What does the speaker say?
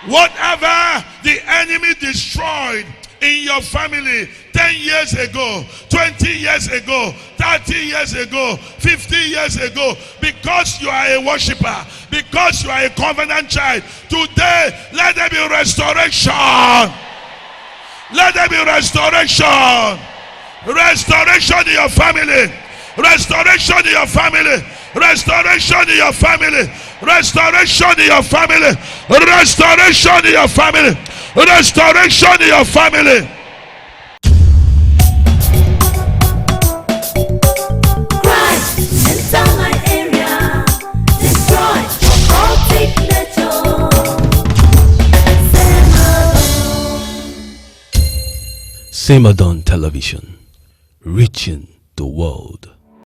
Whatever the enemy destroyed in your family 10 years ago, 20 years ago, 30 years ago, 50 years ago, because you are a worshiper, because you are a covenant child, today let there be restoration. Let there be restoration. Restoration in your family. Restoration in your family. Restoration in your family. Restoration in your family. Restoration in your family. Restoration in your family. Christ, enter my area. Destroy occultic nature. CEMADON Television, reaching the world.